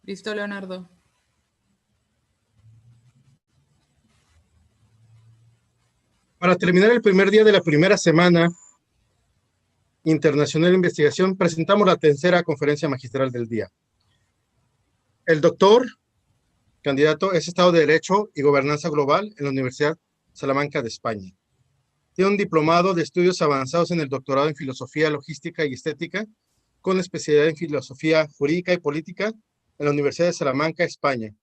Listo, Leonardo. Para terminar el primer día de la primera semana internacional de investigación, presentamos la tercera conferencia magistral del día. El doctor candidato es Estado de Derecho y Gobernanza Global en la Universidad Salamanca de España. Tiene un diplomado de estudios avanzados en el doctorado en Filosofía, Logística y Estética, con especialidad en Filosofía Jurídica y Política en la Universidad de Salamanca, España.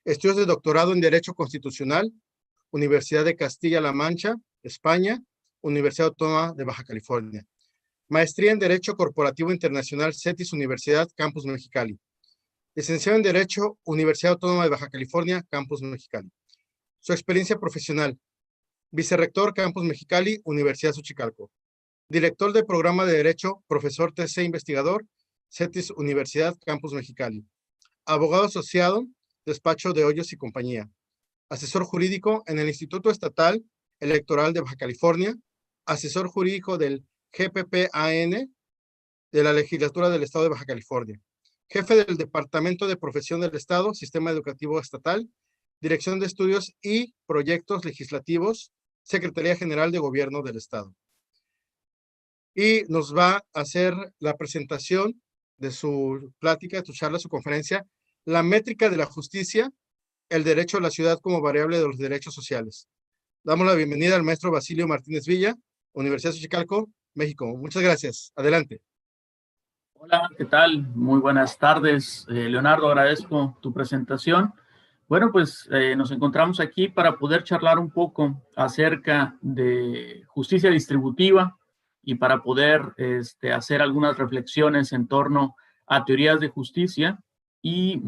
Estudios de doctorado en Derecho Constitucional, Universidad de Castilla-La Mancha, España, Universidad Autónoma de Baja California. Maestría en Derecho Corporativo Internacional, CETIS Universidad, Campus Mexicali. Licenciado en Derecho, Universidad Autónoma de Baja California, Campus Mexicali. Su experiencia profesional: vicerrector, Campus Mexicali, Universidad Xochicalco. Director de Programa de Derecho, profesor TC Investigador, CETIS Universidad, Campus Mexicali. Abogado asociado, Despacho de Hoyos y Compañía. Asesor jurídico en el Instituto Estatal Electoral de Baja California. Asesor jurídico del GPPAN de la Legislatura del Estado de Baja California. Jefe del Departamento de Profesión del Estado, Sistema Educativo Estatal, Dirección de Estudios y Proyectos Legislativos, Secretaría General de Gobierno del Estado. Y nos va a hacer la presentación de su plática, de su charla, su conferencia, La métrica de la justicia, el derecho a la ciudad como variable de los derechos sociales. Damos la bienvenida al maestro Basilio Martínez Villa, Universidad Xochicalco, México. Muchas gracias. Adelante. Hola, ¿qué tal? Muy buenas tardes. Leonardo, agradezco tu presentación. Bueno, pues nos encontramos aquí para poder charlar un poco acerca de justicia distributiva y para poder hacer algunas reflexiones en torno a teorías de justicia y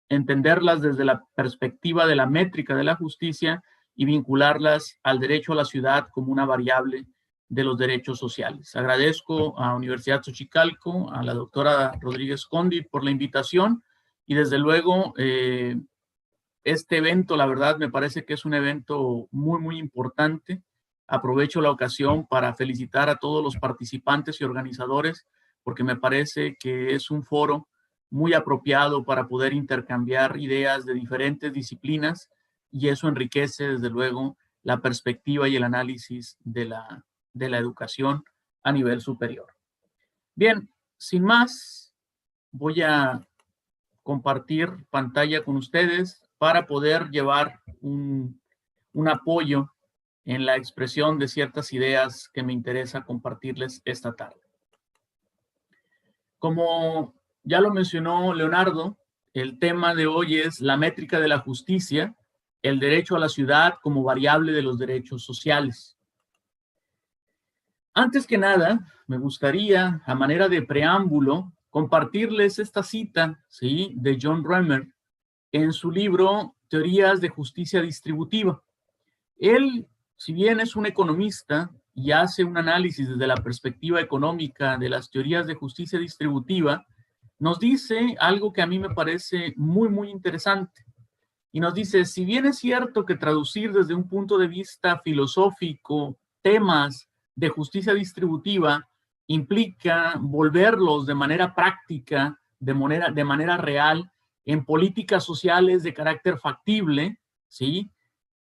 entenderlas desde la perspectiva de la métrica de la justicia y vincularlas al derecho a la ciudad como una variable de los derechos sociales. Agradezco a Universidad Xochicalco, a la doctora Rodríguez Condi por la invitación y desde luego este evento, la verdad, me parece que es un evento muy importante. Aprovecho la ocasión para felicitar a todos los participantes y organizadores porque me parece que es un foro muy apropiado para poder intercambiar ideas de diferentes disciplinas y eso enriquece desde luego la perspectiva y el análisis de la educación a nivel superior. Bien, sin más, voy a compartir pantalla con ustedes para poder llevar un apoyo en la expresión de ciertas ideas que me interesa compartirles esta tarde. Como ya lo mencionó Leonardo, el tema de hoy es la métrica de la justicia, el derecho a la ciudad como variable de los derechos sociales. Antes que nada, me gustaría, a manera de preámbulo, compartirles esta cita, ¿sí?, de John Roemer en su libro Teorías de Justicia Distributiva. Él, si bien es un economista y hace un análisis desde la perspectiva económica de las teorías de justicia distributiva, nos dice algo que a mí me parece muy interesante. Y nos dice, si bien es cierto que traducir desde un punto de vista filosófico temas de justicia distributiva implica volverlos de manera práctica, de manera real, en políticas sociales de carácter factible, ¿sí?,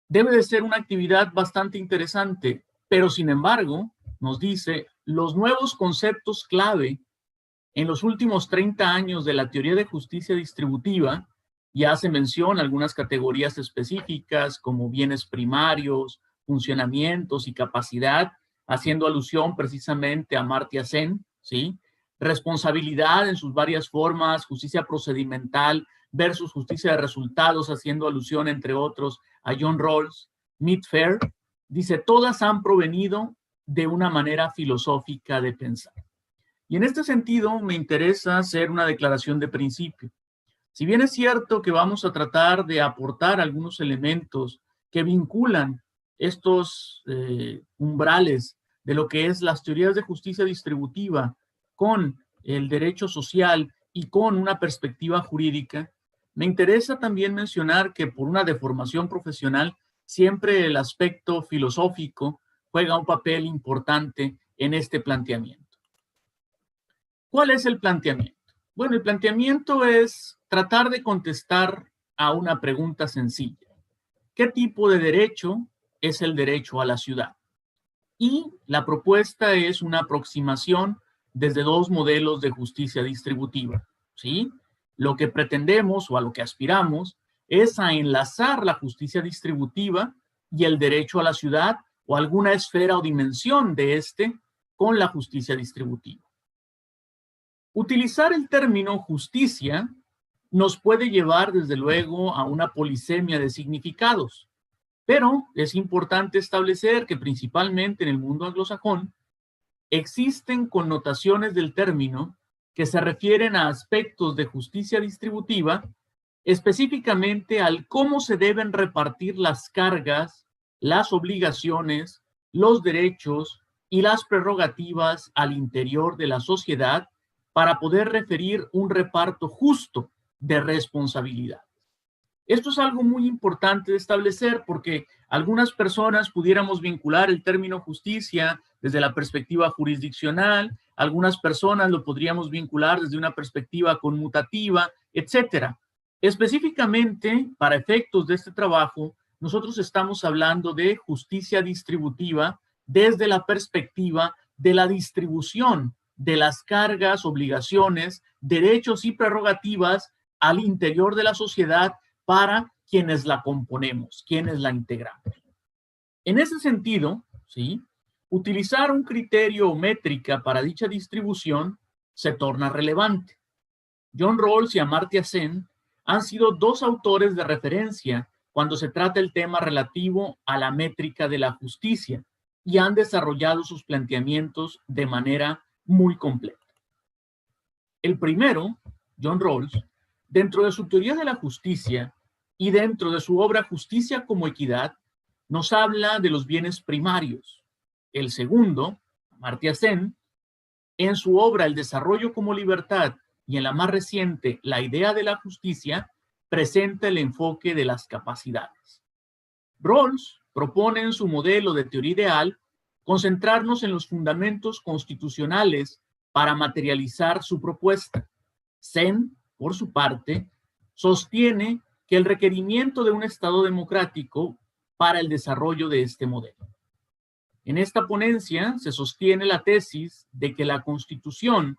debe de ser una actividad bastante interesante, pero sin embargo, nos dice, los nuevos conceptos clave en los últimos 30 años de la teoría de justicia distributiva, y hace mención a algunas categorías específicas como bienes primarios, funcionamientos y capacidad, haciendo alusión precisamente a Amartya Sen, ¿sí?, responsabilidad en sus varias formas, justicia procedimental versus justicia de resultados, haciendo alusión, entre otros, a John Rawls, Mitford, dice, todas han provenido de una manera filosófica de pensar. Y en este sentido me interesa hacer una declaración de principio. Si bien es cierto que vamos a tratar de aportar algunos elementos que vinculan estos umbrales de lo que es las teorías de justicia distributiva con el derecho social y con una perspectiva jurídica, me interesa también mencionar que por una deformación profesional siempre el aspecto filosófico juega un papel importante en este planteamiento. ¿Cuál es el planteamiento? Bueno, el planteamiento es tratar de contestar a una pregunta sencilla. ¿Qué tipo de derecho es el derecho a la ciudad? Y la propuesta es una aproximación desde dos modelos de justicia distributiva, ¿sí? Lo que pretendemos o a lo que aspiramos es a enlazar la justicia distributiva y el derecho a la ciudad o alguna esfera o dimensión de este con la justicia distributiva. Utilizar el término justicia nos puede llevar, desde luego, a una polisemia de significados, pero es importante establecer que principalmente en el mundo anglosajón existen connotaciones del término que se refieren a aspectos de justicia distributiva, específicamente al cómo se deben repartir las cargas, las obligaciones, los derechos y las prerrogativas al interior de la sociedad para poder referir un reparto justo de responsabilidad. Esto es algo muy importante de establecer porque algunas personas pudiéramos vincular el término justicia desde la perspectiva jurisdiccional, algunas personas lo podríamos vincular desde una perspectiva conmutativa, etcétera. Específicamente, para efectos de este trabajo, nosotros estamos hablando de justicia distributiva desde la perspectiva de la distribución de las cargas, obligaciones, derechos y prerrogativas al interior de la sociedad para quienes la componemos, quienes la integramos. En ese sentido, ¿sí?, utilizar un criterio o métrica para dicha distribución se torna relevante. John Rawls y Amartya Sen han sido dos autores de referencia cuando se trata el tema relativo a la métrica de la justicia y han desarrollado sus planteamientos de manera muy completa. El primero, John Rawls, dentro de su teoría de la justicia y dentro de su obra Justicia como Equidad, nos habla de los bienes primarios. El segundo, Amartya Sen, en su obra El desarrollo como libertad y en la más reciente La idea de la justicia, presenta el enfoque de las capacidades. Rawls propone en su modelo de teoría ideal concentrarnos en los fundamentos constitucionales para materializar su propuesta. Sen, por su parte, sostiene que el requerimiento de un Estado democrático para el desarrollo de este modelo. En esta ponencia se sostiene la tesis de que la Constitución,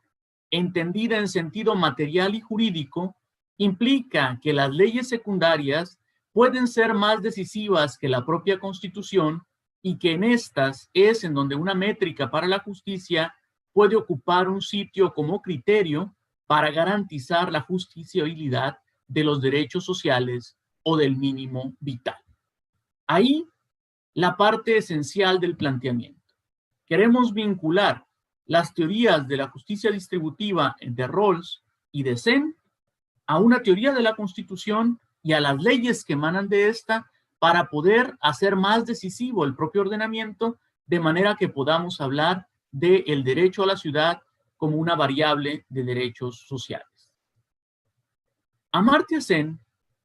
entendida en sentido material y jurídico, implica que las leyes secundarias pueden ser más decisivas que la propia Constitución y que en estas es en donde una métrica para la justicia puede ocupar un sitio como criterio para garantizar la justiciabilidad de los derechos sociales o del mínimo vital. Ahí la parte esencial del planteamiento. Queremos vincular las teorías de la justicia distributiva de Rawls y de Sen a una teoría de la Constitución y a las leyes que emanan de esta para poder hacer más decisivo el propio ordenamiento, de manera que podamos hablar del derecho a la ciudad como una variable de derechos sociales. Amartya Sen,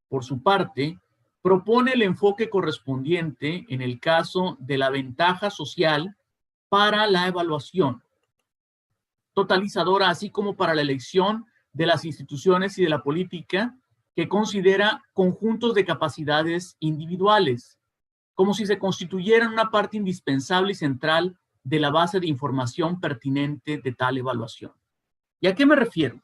por su parte, propone el enfoque correspondiente en el caso de la ventaja social para la evaluación totalizadora, así como para la elección de las instituciones y de la política, que considera conjuntos de capacidades individuales, como si se constituyeran una parte indispensable y central de la base de información pertinente de tal evaluación. ¿Y a qué me refiero?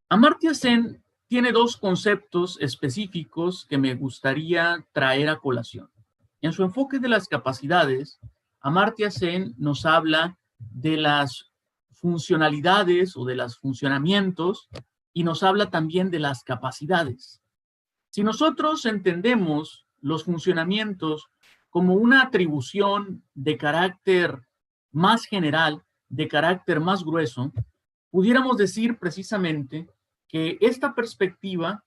Amartya Sen tiene dos conceptos específicos que me gustaría traer a colación. En su enfoque de las capacidades, Amartya Sen nos habla de las funcionalidades o de los funcionamientos y nos habla también de las capacidades. Si nosotros entendemos los funcionamientos como una atribución de carácter más general, de carácter más grueso, pudiéramos decir precisamente que esta perspectiva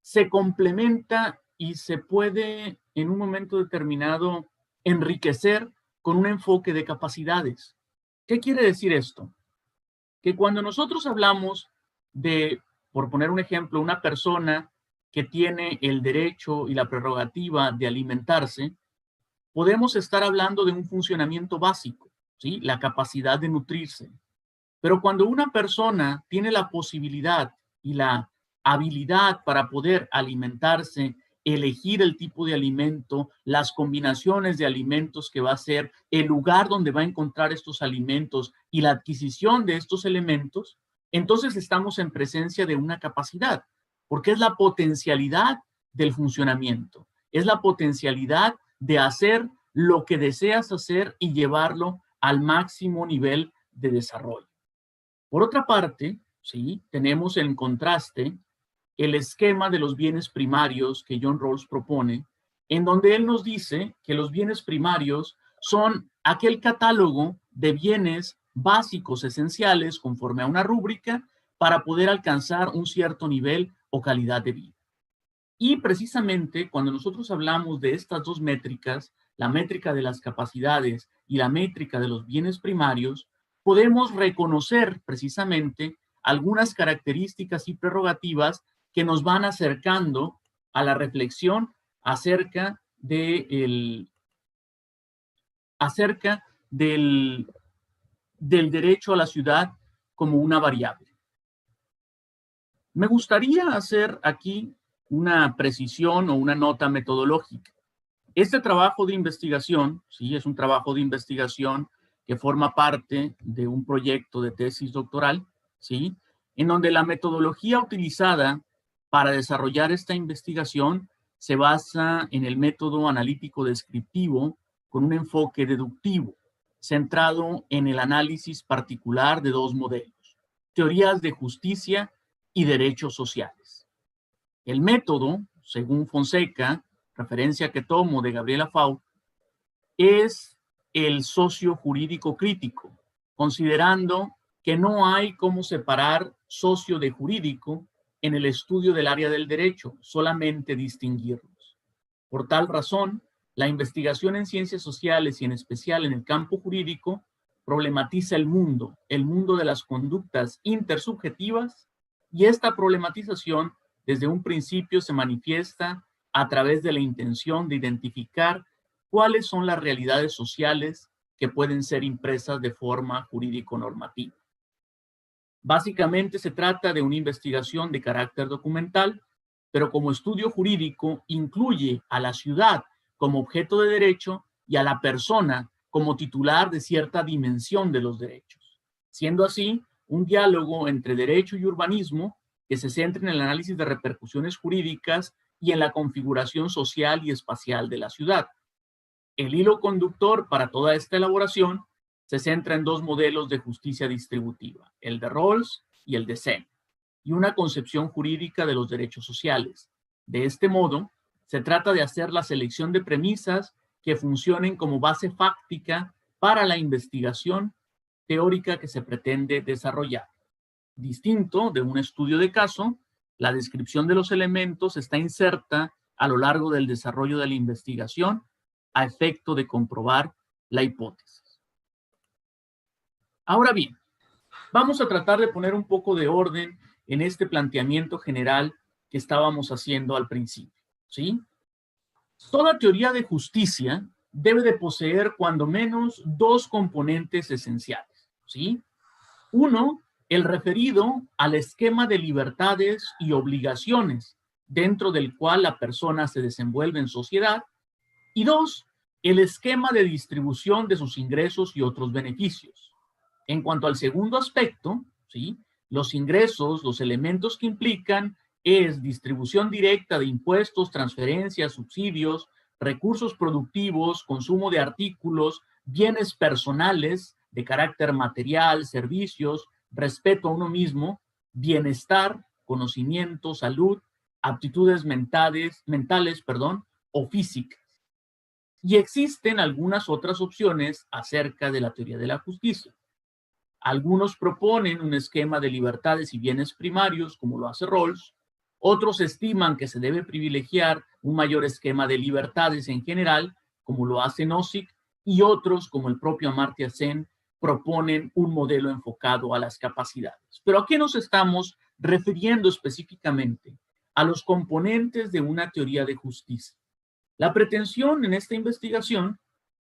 se complementa y se puede en un momento determinado enriquecer con un enfoque de capacidades. ¿Qué quiere decir esto? Que cuando nosotros hablamos de, por poner un ejemplo, una persona que tiene el derecho y la prerrogativa de alimentarse, podemos estar hablando de un funcionamiento básico, ¿sí? La capacidad de nutrirse. Pero cuando una persona tiene la posibilidad y la habilidad para poder alimentarse, elegir el tipo de alimento, las combinaciones de alimentos que va a hacer, el lugar donde va a encontrar estos alimentos y la adquisición de estos elementos, entonces estamos en presencia de una capacidad, porque es la potencialidad del funcionamiento, es la potencialidad de hacer lo que deseas hacer y llevarlo al máximo nivel de desarrollo. Por otra parte, ¿sí?, tenemos en contraste el esquema de los bienes primarios que John Rawls propone, en donde él nos dice que los bienes primarios son aquel catálogo de bienes básicos esenciales conforme a una rúbrica para poder alcanzar un cierto nivel o calidad de vida. Y precisamente cuando nosotros hablamos de estas dos métricas, la métrica de las capacidades y la métrica de los bienes primarios, podemos reconocer precisamente algunas características y prerrogativas que nos van acercando a la reflexión acerca del derecho a la ciudad como una variable. Me gustaría hacer aquí una precisión o una nota metodológica. Este trabajo de investigación, sí, es un trabajo de investigación que forma parte de un proyecto de tesis doctoral, sí, en donde la metodología utilizada para desarrollar esta investigación se basa en el método analítico descriptivo con un enfoque deductivo, centrado en el análisis particular de dos modelos: teorías de justicia y derechos sociales. El método, según Fonseca, referencia que tomo de Gabriela Faulk, es el socio-jurídico crítico, considerando que no hay cómo separar socio de jurídico en el estudio del área del derecho, solamente distinguirlos. Por tal razón, la investigación en ciencias sociales y en especial en el campo jurídico problematiza el mundo de las conductas intersubjetivas, y esta problematización desde un principio se manifiesta a través de la intención de identificar cuáles son las realidades sociales que pueden ser impresas de forma jurídico-normativa. Básicamente se trata de una investigación de carácter documental, pero como estudio jurídico incluye a la ciudad como objeto de derecho y a la persona como titular de cierta dimensión de los derechos, siendo así un diálogo entre derecho y urbanismo que se centra en el análisis de repercusiones jurídicas y en la configuración social y espacial de la ciudad. El hilo conductor para toda esta elaboración se centra en dos modelos de justicia distributiva, el de Rawls y el de Sen, y una concepción jurídica de los derechos sociales. De este modo, se trata de hacer la selección de premisas que funcionen como base fáctica para la investigación teórica que se pretende desarrollar. Distinto de un estudio de caso, la descripción de los elementos está inserta a lo largo del desarrollo de la investigación a efecto de comprobar la hipótesis. Ahora bien, vamos a tratar de poner un poco de orden en este planteamiento general que estábamos haciendo al principio, ¿sí? Toda teoría de justicia debe de poseer cuando menos dos componentes esenciales, ¿sí? Uno, el referido al esquema de libertades y obligaciones dentro del cual la persona se desenvuelve en sociedad. Y dos, el esquema de distribución de sus ingresos y otros beneficios. En cuanto al segundo aspecto, ¿sí?, los ingresos, los elementos que implican es distribución directa de impuestos, transferencias, subsidios, recursos productivos, consumo de artículos, bienes personales de carácter material, servicios, respeto a uno mismo, bienestar, conocimiento, salud, aptitudes mentales, o físicas. Y existen algunas otras opciones acerca de la teoría de la justicia. Algunos proponen un esquema de libertades y bienes primarios, como lo hace Rawls. Otros estiman que se debe privilegiar un mayor esquema de libertades en general, como lo hace Nozick, y otros, como el propio Amartya Sen, proponen un modelo enfocado a las capacidades. ¿Pero a qué nos estamos refiriendo específicamente? A los componentes de una teoría de justicia. La pretensión en esta investigación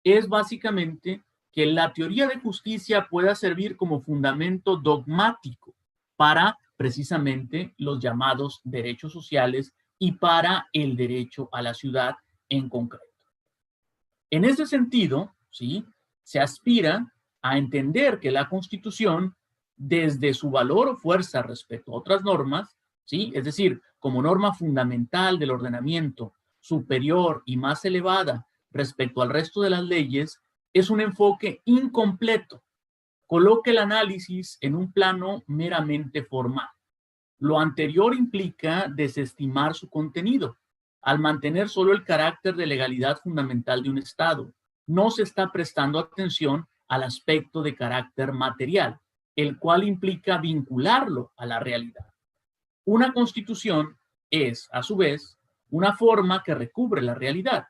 es básicamente que la teoría de justicia pueda servir como fundamento dogmático para precisamente los llamados derechos sociales y para el derecho a la ciudad en concreto. En ese sentido, ¿sí?, se aspira a entender que la Constitución, desde su valor o fuerza respecto a otras normas, ¿sí?, es decir, como norma fundamental del ordenamiento superior y más elevada respecto al resto de las leyes, es un enfoque incompleto. Coloca el análisis en un plano meramente formal. Lo anterior implica desestimar su contenido, al mantener solo el carácter de legalidad fundamental de un Estado. No se está prestando atención al aspecto de carácter material, el cual implica vincularlo a la realidad. Una constitución es, a su vez, una forma que recubre la realidad.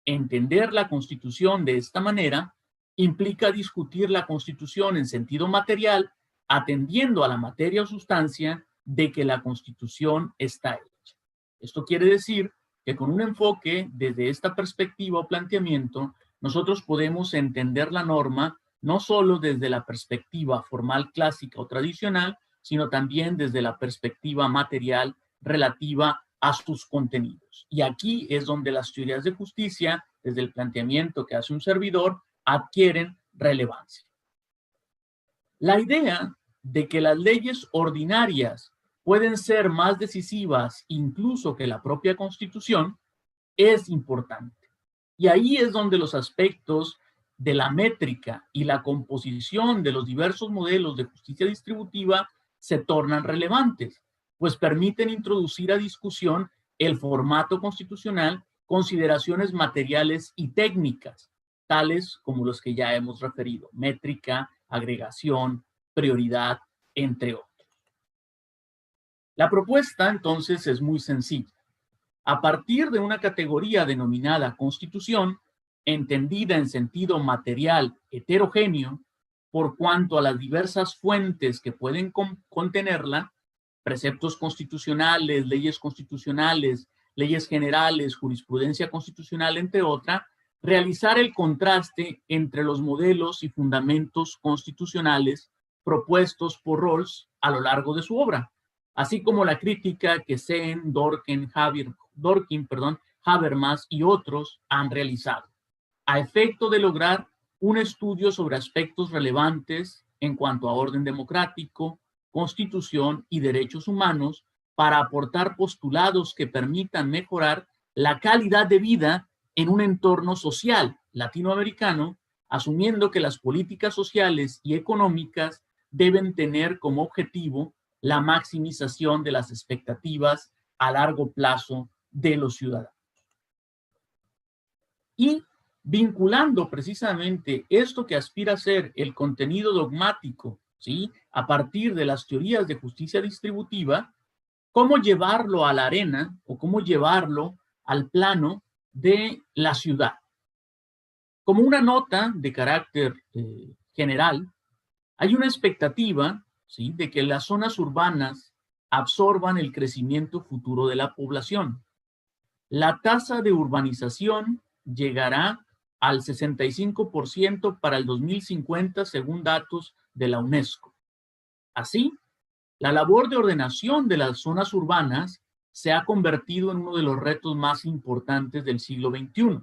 Entender la Constitución de esta manera implica discutir la Constitución en sentido material, atendiendo a la materia o sustancia de que la Constitución está hecha. Esto quiere decir que con un enfoque desde esta perspectiva o planteamiento, nosotros podemos entender la norma no solo desde la perspectiva formal clásica o tradicional, sino también desde la perspectiva material relativa a sus contenidos. Y aquí es donde las teorías de justicia, desde el planteamiento que hace un servidor, adquieren relevancia. La idea de que las leyes ordinarias pueden ser más decisivas incluso que la propia Constitución es importante. Y ahí es donde los aspectos de la métrica y la composición de los diversos modelos de justicia distributiva se tornan relevantes, pues permiten introducir a discusión el formato constitucional, consideraciones materiales y técnicas, tales como los que ya hemos referido: métrica, agregación, prioridad, entre otros. La propuesta, entonces, es muy sencilla. A partir de una categoría denominada Constitución, entendida en sentido material heterogéneo, por cuanto a las diversas fuentes que pueden contenerla, preceptos constitucionales, leyes generales, jurisprudencia constitucional, entre otras, realizar el contraste entre los modelos y fundamentos constitucionales propuestos por Rawls a lo largo de su obra, así como la crítica que Sen, Dworkin, Habermas y otros han realizado, a efecto de lograr un estudio sobre aspectos relevantes en cuanto a orden democrático, constitución y derechos humanos, para aportar postulados que permitan mejorar la calidad de vida en un entorno social latinoamericano, asumiendo que las políticas sociales y económicas deben tener como objetivo la maximización de las expectativas a largo plazo de los ciudadanos. Y vinculando precisamente esto que aspira a ser el contenido dogmático, ¿sí?, a partir de las teorías de justicia distributiva, cómo llevarlo a la arena o cómo llevarlo al plano de la ciudad. Como una nota de carácter general, hay una expectativa, ¿sí?, de que las zonas urbanas absorban el crecimiento futuro de la población. La tasa de urbanización llegará al 65% para el 2050, según datos de la UNESCO. Así, la labor de ordenación de las zonas urbanas se ha convertido en uno de los retos más importantes del siglo XXI.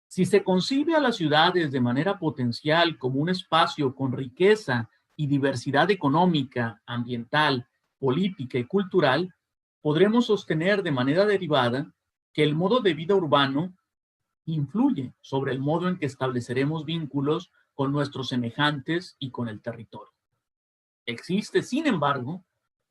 Si se concibe a las ciudades de manera potencial como un espacio con riqueza y diversidad económica, ambiental, política y cultural, podremos sostener de manera derivada que el modo de vida urbano influye sobre el modo en que estableceremos vínculos con nuestros semejantes y con el territorio. Existe, sin embargo,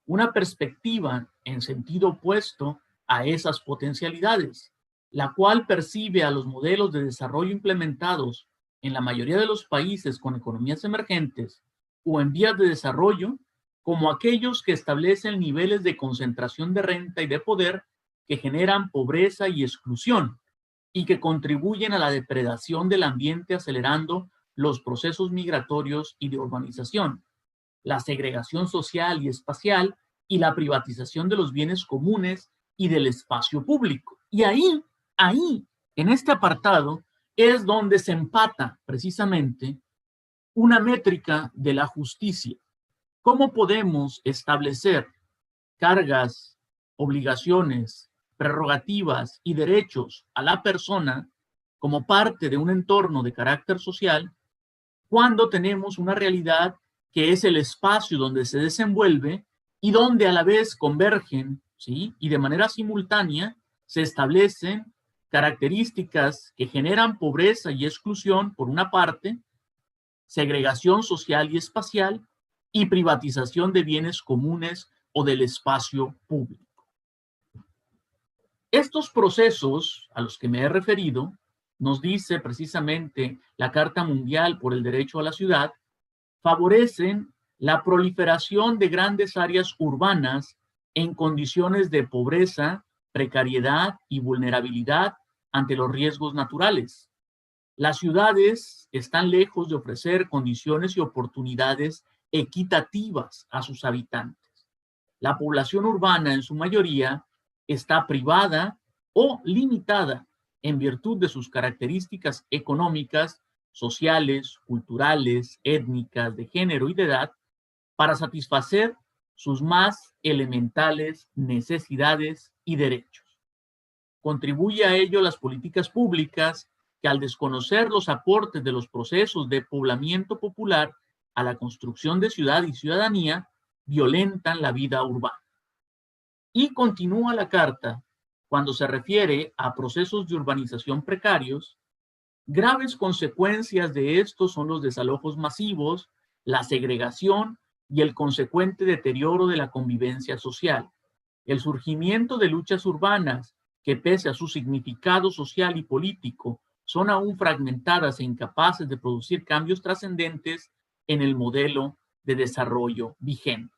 una perspectiva en sentido opuesto a esas potencialidades, la cual percibe a los modelos de desarrollo implementados en la mayoría de los países con economías emergentes o en vías de desarrollo como aquellos que establecen niveles de concentración de renta y de poder que generan pobreza y exclusión y que contribuyen a la depredación del ambiente, acelerando los procesos migratorios y de urbanización, la segregación social y espacial y la privatización de los bienes comunes y del espacio público. Y ahí, en este apartado, es donde se empata precisamente una métrica de la justicia. ¿Cómo podemos establecer cargas, obligaciones, prerrogativas y derechos a la persona como parte de un entorno de carácter social cuando tenemos una realidad que es el espacio donde se desenvuelve y donde a la vez convergen, ¿sí? Y de manera simultánea se establecen características que generan pobreza y exclusión por una parte, segregación social y espacial y privatización de bienes comunes o del espacio público. Estos procesos a los que me he referido, nos dice precisamente la Carta Mundial por el Derecho a la Ciudad, favorecen la proliferación de grandes áreas urbanas en condiciones de pobreza, precariedad y vulnerabilidad ante los riesgos naturales. Las ciudades están lejos de ofrecer condiciones y oportunidades equitativas a sus habitantes. La población urbana, en su mayoría, está privada o limitada en virtud de sus características económicas, sociales, culturales, étnicas, de género y de edad, para satisfacer sus más elementales necesidades y derechos. Contribuye a ello las políticas públicas que, al desconocer los aportes de los procesos de poblamiento popular a la construcción de ciudad y ciudadanía, violentan la vida urbana. Y continúa la carta cuando se refiere a procesos de urbanización precarios. Graves consecuencias de estos son los desalojos masivos, la segregación y el consecuente deterioro de la convivencia social. El surgimiento de luchas urbanas que, pese a su significado social y político, son aún fragmentadas e incapaces de producir cambios trascendentes en el modelo de desarrollo vigente.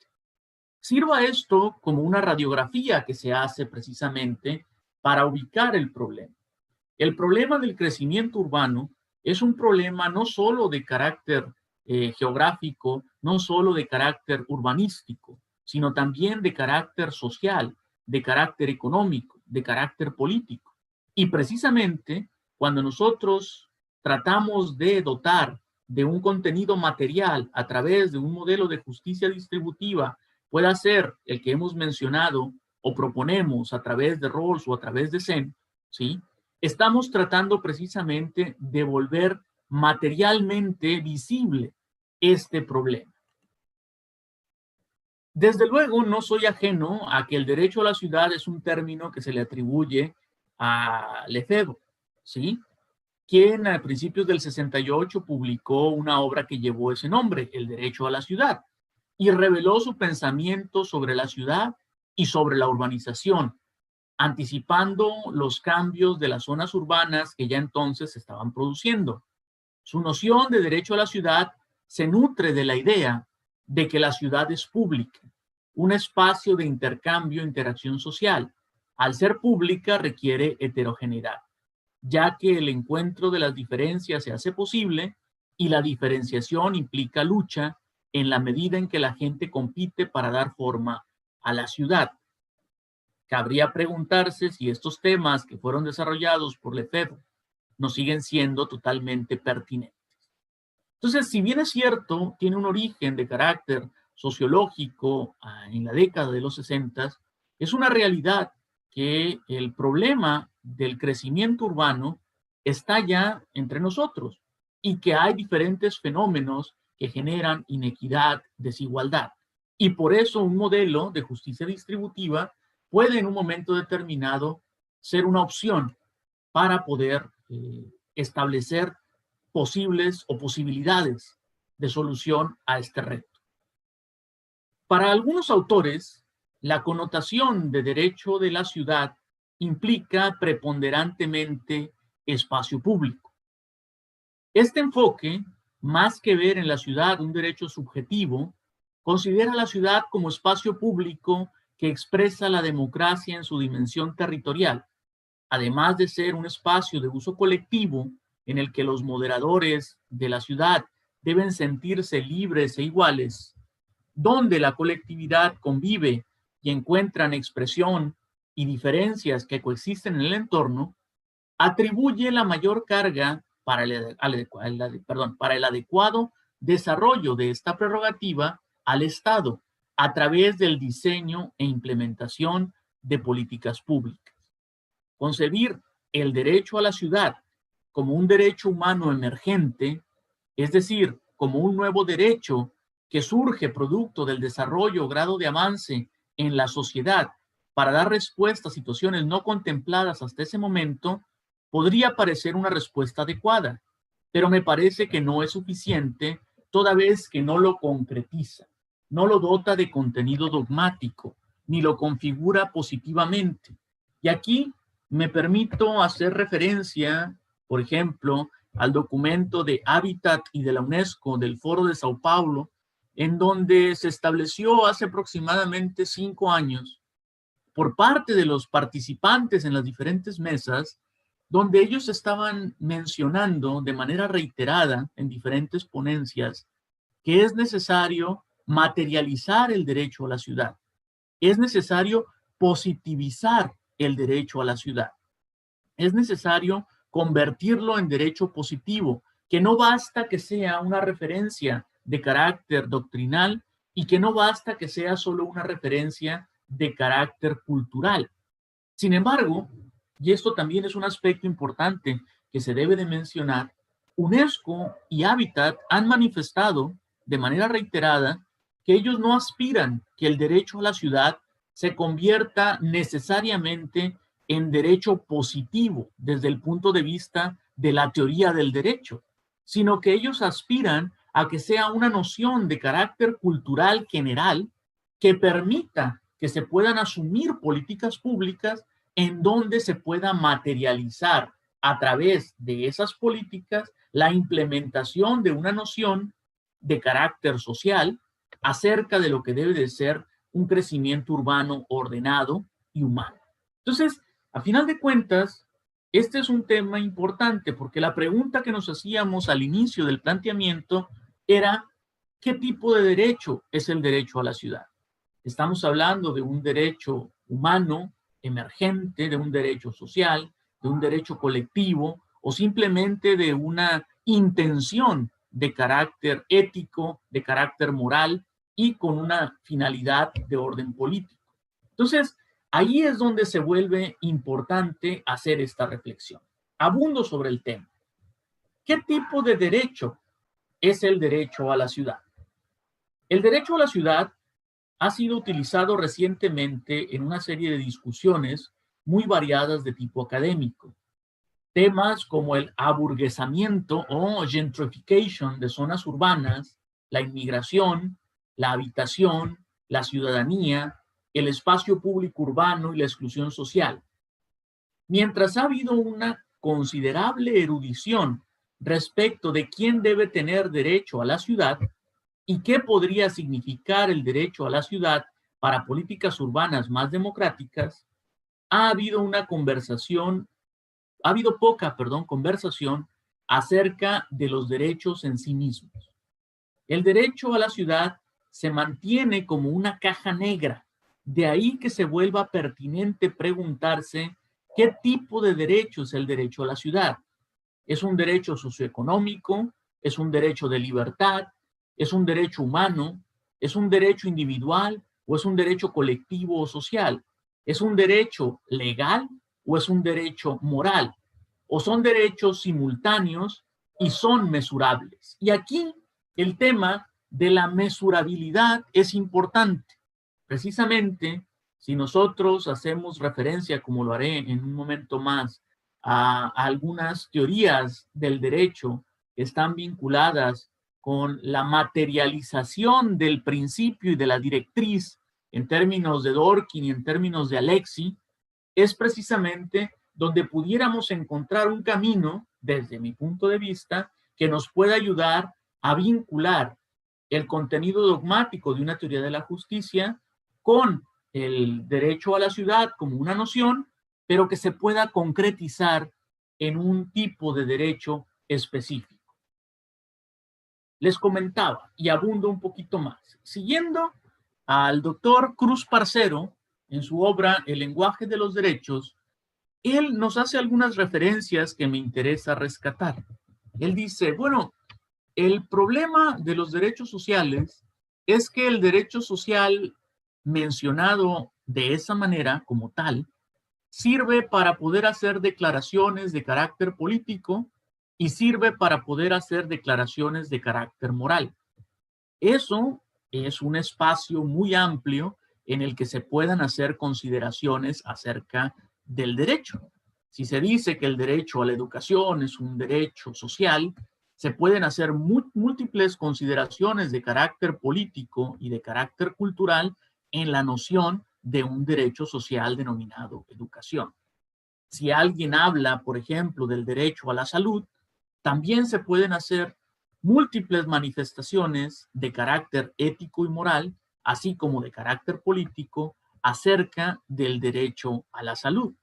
Sirva esto como una radiografía que se hace precisamente para ubicar el problema. El problema del crecimiento urbano es un problema no solo de carácter geográfico, no solo de carácter urbanístico, sino también de carácter social, de carácter económico, de carácter político. Y precisamente cuando nosotros tratamos de dotar de un contenido material a través de un modelo de justicia distributiva, pueda ser el que hemos mencionado o proponemos a través de Rawls o a través de Sen, ¿sí? Estamos tratando precisamente de volver materialmente visible este problema. Desde luego, no soy ajeno a que el derecho a la ciudad es un término que se le atribuye a Lefebvre, ¿sí? Quien a principios del 68 publicó una obra que llevó ese nombre, El derecho a la ciudad, y reveló su pensamiento sobre la ciudad y sobre la urbanización, anticipando los cambios de las zonas urbanas que ya entonces se estaban produciendo. Su noción de derecho a la ciudad se nutre de la idea de que la ciudad es pública, un espacio de intercambio e interacción social. Al ser pública requiere heterogeneidad, ya que el encuentro de las diferencias se hace posible y la diferenciación implica lucha en la medida en que la gente compite para dar forma a la ciudad. Cabría preguntarse si estos temas que fueron desarrollados por Lefebvre nos siguen siendo totalmente pertinentes. Entonces, si bien es cierto, tiene un origen de carácter sociológico en la década de los 60, es una realidad que el problema del crecimiento urbano está ya entre nosotros y que hay diferentes fenómenos que generan inequidad, desigualdad. Y por eso un modelo de justicia distributiva puede en un momento determinado ser una opción para poder establecer posibles o posibilidades de solución a este reto. Para algunos autores, la connotación de derecho de la ciudad implica preponderantemente espacio público. Este enfoque, más que ver en la ciudad un derecho subjetivo, considera la ciudad como espacio público que expresa la democracia en su dimensión territorial, además de ser un espacio de uso colectivo en el que los moderadores de la ciudad deben sentirse libres e iguales, donde la colectividad convive y encuentran expresión y diferencias que coexisten en el entorno, atribuye la mayor carga para para el adecuado desarrollo de esta prerrogativa al Estado a través del diseño e implementación de políticas públicas. Concebir el derecho a la ciudad como un derecho humano emergente, es decir, como un nuevo derecho que surge producto del desarrollo o grado de avance en la sociedad para dar respuesta a situaciones no contempladas hasta ese momento, podría parecer una respuesta adecuada, pero me parece que no es suficiente toda vez que no lo concretiza, no lo dota de contenido dogmático, ni lo configura positivamente. Y aquí me permito hacer referencia, por ejemplo, al documento de Hábitat y de la UNESCO del Foro de Sao Paulo, en donde se estableció hace aproximadamente 5 años, por parte de los participantes en las diferentes mesas, donde ellos estaban mencionando de manera reiterada en diferentes ponencias que es necesario materializar el derecho a la ciudad, es necesario positivizar el derecho a la ciudad, es necesario convertirlo en derecho positivo, que no basta que sea una referencia de carácter doctrinal y que no basta que sea solo una referencia de carácter cultural. Sin embargo, y esto también es un aspecto importante que se debe de mencionar, UNESCO y Hábitat han manifestado de manera reiterada que ellos no aspiran que el derecho a la ciudad se convierta necesariamente en derecho positivo desde el punto de vista de la teoría del derecho, sino que ellos aspiran a que sea una noción de carácter cultural general que permita que se puedan asumir políticas públicas en donde se pueda materializar a través de esas políticas la implementación de una noción de carácter social acerca de lo que debe de ser un crecimiento urbano ordenado y humano. Entonces, a final de cuentas, este es un tema importante porque la pregunta que nos hacíamos al inicio del planteamiento era, ¿qué tipo de derecho es el derecho a la ciudad? Estamos hablando de un derecho humano emergente, de un derecho social, de un derecho colectivo o simplemente de una intención de carácter ético, de carácter moral y con una finalidad de orden político. Entonces, ahí es donde se vuelve importante hacer esta reflexión. Abundo sobre el tema. ¿Qué tipo de derecho es el derecho a la ciudad? El derecho a la ciudad ha sido utilizado recientemente en una serie de discusiones muy variadas de tipo académico. Temas como el aburguesamiento o gentrification de zonas urbanas, la inmigración, la habitación, la ciudadanía, el espacio público urbano y la exclusión social. Mientras ha habido una considerable erudición respecto de quién debe tener derecho a la ciudad y qué podría significar el derecho a la ciudad para políticas urbanas más democráticas, ha habido poca conversación acerca de los derechos en sí mismos. El derecho a la ciudad se mantiene como una caja negra. De ahí que se vuelva pertinente preguntarse qué tipo de derecho es el derecho a la ciudad. ¿Es un derecho socioeconómico? ¿Es un derecho de libertad? ¿Es un derecho humano? ¿Es un derecho individual o es un derecho colectivo o social? ¿Es un derecho legal o es un derecho moral? ¿O son derechos simultáneos y son mesurables? Y aquí el tema de la mesurabilidad es importante. Precisamente, si nosotros hacemos referencia, como lo haré en un momento más, a algunas teorías del derecho que están vinculadas con la materialización del principio y de la directriz en términos de Dworkin y en términos de Alexis, es precisamente donde pudiéramos encontrar un camino, desde mi punto de vista, que nos pueda ayudar a vincular el contenido dogmático de una teoría de la justicia con el derecho a la ciudad como una noción, pero que se pueda concretizar en un tipo de derecho específico. Les comentaba, y abundo un poquito más, siguiendo al doctor Cruz Parcero, en su obra El lenguaje de los derechos, él nos hace algunas referencias que me interesa rescatar. Él dice, bueno, el problema de los derechos sociales es que el derecho social mencionado de esa manera, como tal, sirve para poder hacer declaraciones de carácter político y sirve para poder hacer declaraciones de carácter moral. Eso es un espacio muy amplio en el que se puedan hacer consideraciones acerca del derecho. Si se dice que el derecho a la educación es un derecho social, se pueden hacer múltiples consideraciones de carácter político y de carácter cultural en la noción de un derecho social denominado educación. Si alguien habla, por ejemplo, del derecho a la salud, también se pueden hacer múltiples manifestaciones de carácter ético y moral, así como de carácter político, acerca del derecho a la salud.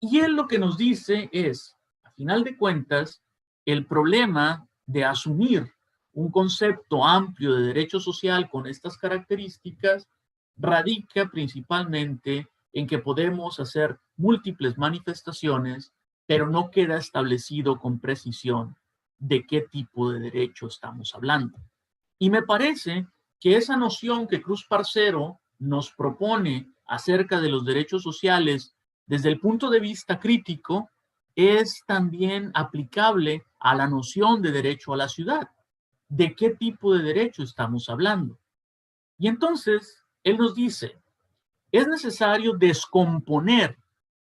Y él lo que nos dice es, a final de cuentas, el problema de asumir un concepto amplio de derecho social con estas características radica principalmente en que podemos hacer múltiples manifestaciones, pero no queda establecido con precisión de qué tipo de derecho estamos hablando. Y me parece que esa noción que Cruz Parcero nos propone acerca de los derechos sociales desde el punto de vista crítico es también aplicable a la noción de derecho a la ciudad. ¿De qué tipo de derecho estamos hablando? Y entonces, él nos dice, es necesario descomponer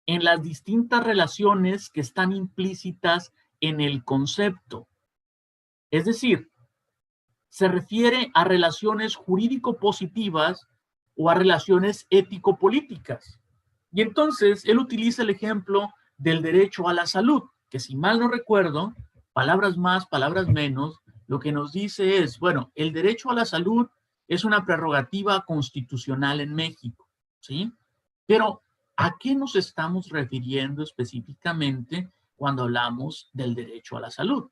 en las distintas relaciones que están implícitas en el concepto. Es decir, se refiere a relaciones jurídico-positivas o a relaciones ético-políticas. Y entonces él utiliza el ejemplo del derecho a la salud, que si mal no recuerdo, palabras más, palabras menos, lo que nos dice es, bueno, el derecho a la salud es una prerrogativa constitucional en México, ¿sí? Pero, ¿a qué nos estamos refiriendo específicamente cuando hablamos del derecho a la salud?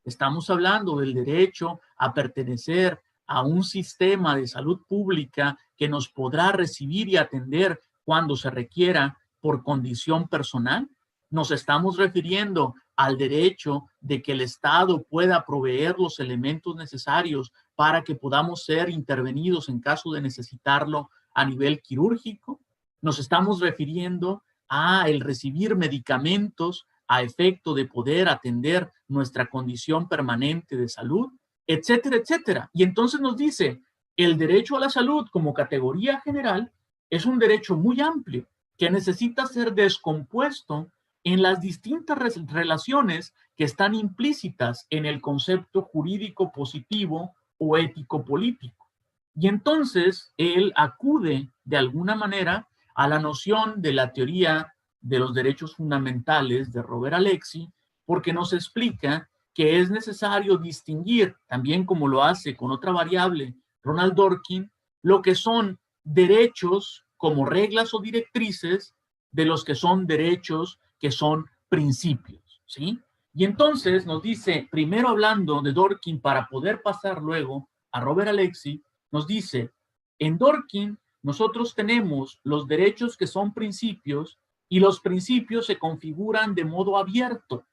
Estamos hablando del derecho a pertenecer a un sistema de salud pública que nos podrá recibir y atender cuando se requiera por condición personal. Nos estamos refiriendo al derecho de que el Estado pueda proveer los elementos necesarios para que podamos ser intervenidos en caso de necesitarlo a nivel quirúrgico. Nos estamos refiriendo a el recibir medicamentos a efecto de poder atender nuestra condición permanente de salud, etcétera, etcétera. Y entonces nos dice, el derecho a la salud como categoría general es un derecho muy amplio que necesita ser descompuesto en las distintas relaciones que están implícitas en el concepto jurídico positivo o ético político. Y entonces él acude de alguna manera a la noción de la teoría de los derechos fundamentales de Robert Alexy, porque nos explica que es necesario distinguir, también como lo hace con otra variable Ronald Dworkin, lo que son derechos como reglas o directrices de los que son derechos que son principios, ¿sí? Y entonces nos dice, primero hablando de Dworkin para poder pasar luego a Robert Alexy, nos dice, en Dworkin nosotros tenemos los derechos que son principios y los principios se configuran de modo abierto.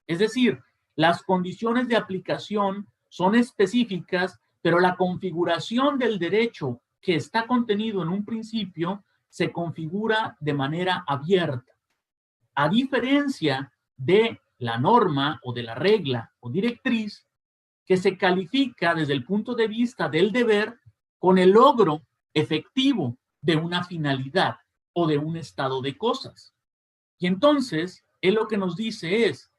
Es decir, las condiciones de aplicación son específicas, pero la configuración del derecho que está contenido en un principio se configura de manera abierta. A diferencia de la norma o de la regla o directriz que se califica desde el punto de vista del deber con el logro efectivo de una finalidad o de un estado de cosas. Y entonces, él lo que nos dice es,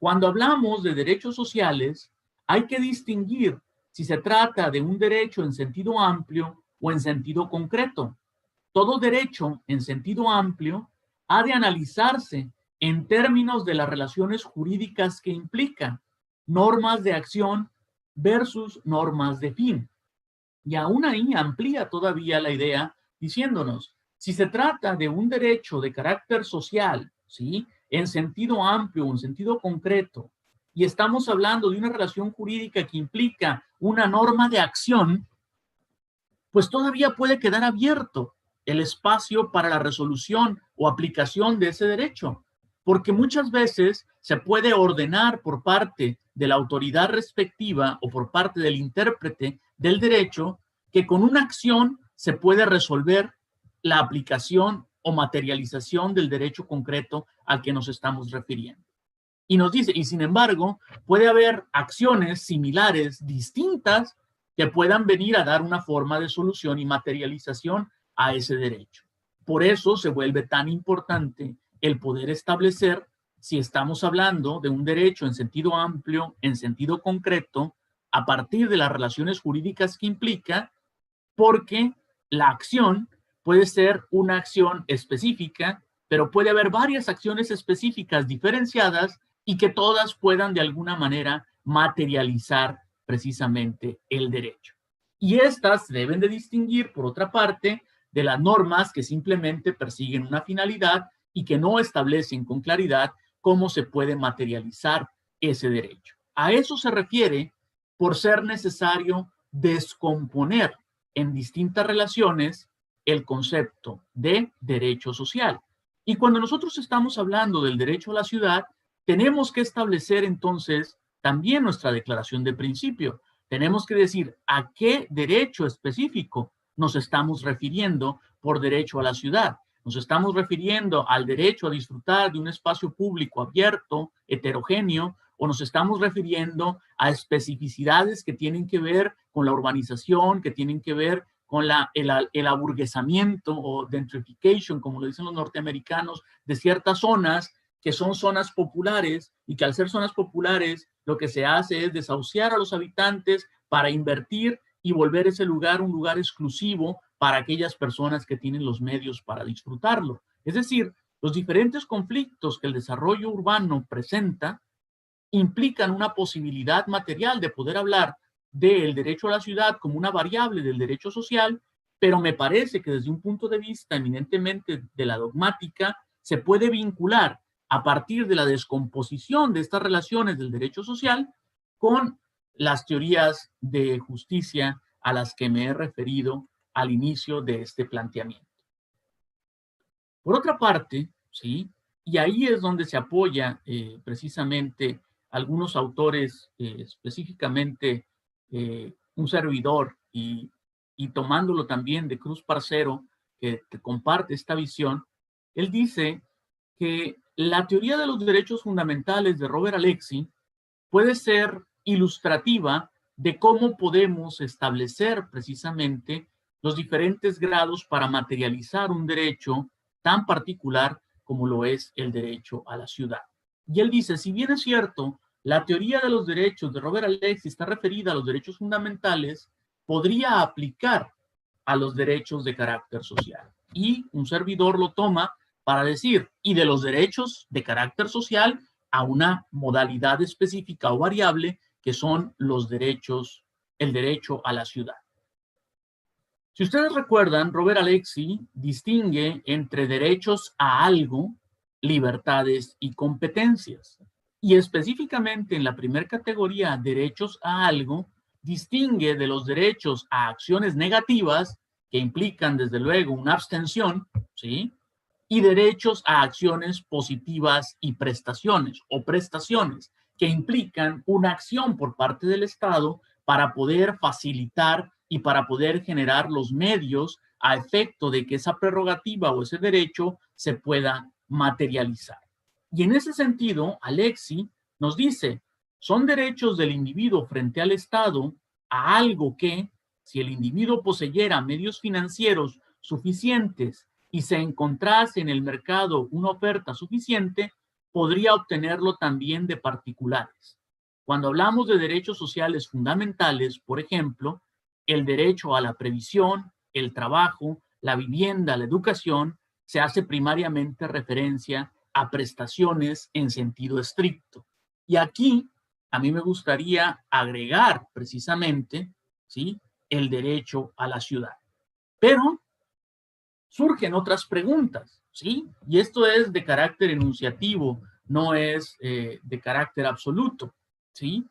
cuando hablamos de derechos sociales, hay que distinguir si se trata de un derecho en sentido amplio o en sentido concreto. Todo derecho en sentido amplio ha de analizarse en términos de las relaciones jurídicas que implica, normas de acción versus normas de fin. Y aún ahí amplía todavía la idea diciéndonos, si se trata de un derecho de carácter social, ¿sí? En sentido amplio o en sentido concreto, y estamos hablando de una relación jurídica que implica una norma de acción, pues todavía puede quedar abierto el espacio para la resolución o aplicación de ese derecho, porque muchas veces se puede ordenar por parte de la autoridad respectiva o por parte del intérprete del derecho que con una acción se puede resolver la aplicación o materialización del derecho concreto al que nos estamos refiriendo. Y nos dice, y sin embargo, puede haber acciones similares, distintas, que puedan venir a dar una forma de solución y materialización a ese derecho. Por eso se vuelve tan importante el poder establecer si estamos hablando de un derecho en sentido amplio, en sentido concreto, a partir de las relaciones jurídicas que implica, porque la acción puede ser una acción específica, pero puede haber varias acciones específicas diferenciadas y que todas puedan de alguna manera materializar precisamente el derecho. Y estas deben de distinguir, por otra parte, de las normas que simplemente persiguen una finalidad y que no establecen con claridad cómo se puede materializar ese derecho. A eso se refiere por ser necesario descomponer en distintas relaciones el concepto de derecho social. Y cuando nosotros estamos hablando del derecho a la ciudad, tenemos que establecer entonces también nuestra declaración de principio. Tenemos que decir a qué derecho específico nos estamos refiriendo por derecho a la ciudad. Nos estamos refiriendo al derecho a disfrutar de un espacio público abierto, heterogéneo, o nos estamos refiriendo a especificidades que tienen que ver con la urbanización, que tienen que ver con el aburguesamiento o gentrification, como lo dicen los norteamericanos, de ciertas zonas que son zonas populares y que al ser zonas populares lo que se hace es desahuciar a los habitantes para invertir y volver ese lugar un lugar exclusivo para aquellas personas que tienen los medios para disfrutarlo. Es decir, los diferentes conflictos que el desarrollo urbano presenta implican una posibilidad material de poder hablar del derecho a la ciudad como una variable del derecho social, pero me parece que desde un punto de vista eminentemente de la dogmática se puede vincular a partir de la descomposición de estas relaciones del derecho social con las teorías de justicia a las que me he referido al inicio de este planteamiento. Por otra parte, ¿sí? Y ahí es donde se apoya precisamente algunos autores, específicamente un servidor, y tomándolo también de Cruz Parcero, que comparte esta visión. Él dice que la teoría de los derechos fundamentales de Robert Alexy puede ser ilustrativa de cómo podemos establecer precisamente los diferentes grados para materializar un derecho tan particular como lo es el derecho a la ciudad. Y él dice, si bien es cierto, la teoría de los derechos de Robert Alexy está referida a los derechos fundamentales, podría aplicar a los derechos de carácter social. Y un servidor lo toma para decir, y de los derechos de carácter social a una modalidad específica o variable que son los derechos, el derecho a la ciudad. Si ustedes recuerdan, Robert Alexy distingue entre derechos a algo, libertades y competencias. Y específicamente en la primera categoría, derechos a algo, distingue de los derechos a acciones negativas, que implican desde luego una abstención, ¿sí? Y derechos a acciones positivas y prestaciones, o prestaciones, que implican una acción por parte del Estado para poder facilitar y para poder generar los medios a efecto de que esa prerrogativa o ese derecho se pueda materializar. Y en ese sentido, Alexy nos dice, son derechos del individuo frente al Estado a algo que, si el individuo poseyera medios financieros suficientes y se encontrase en el mercado una oferta suficiente, podría obtenerlo también de particulares. Cuando hablamos de derechos sociales fundamentales, por ejemplo, el derecho a la previsión, el trabajo, la vivienda, la educación, se hace primariamente referencia a prestaciones en sentido estricto. Y aquí a mí me gustaría agregar precisamente, ¿sí?, el derecho a la ciudad. Pero surgen otras preguntas, ¿sí? Y esto es de carácter enunciativo, no es de carácter absoluto, ¿sí?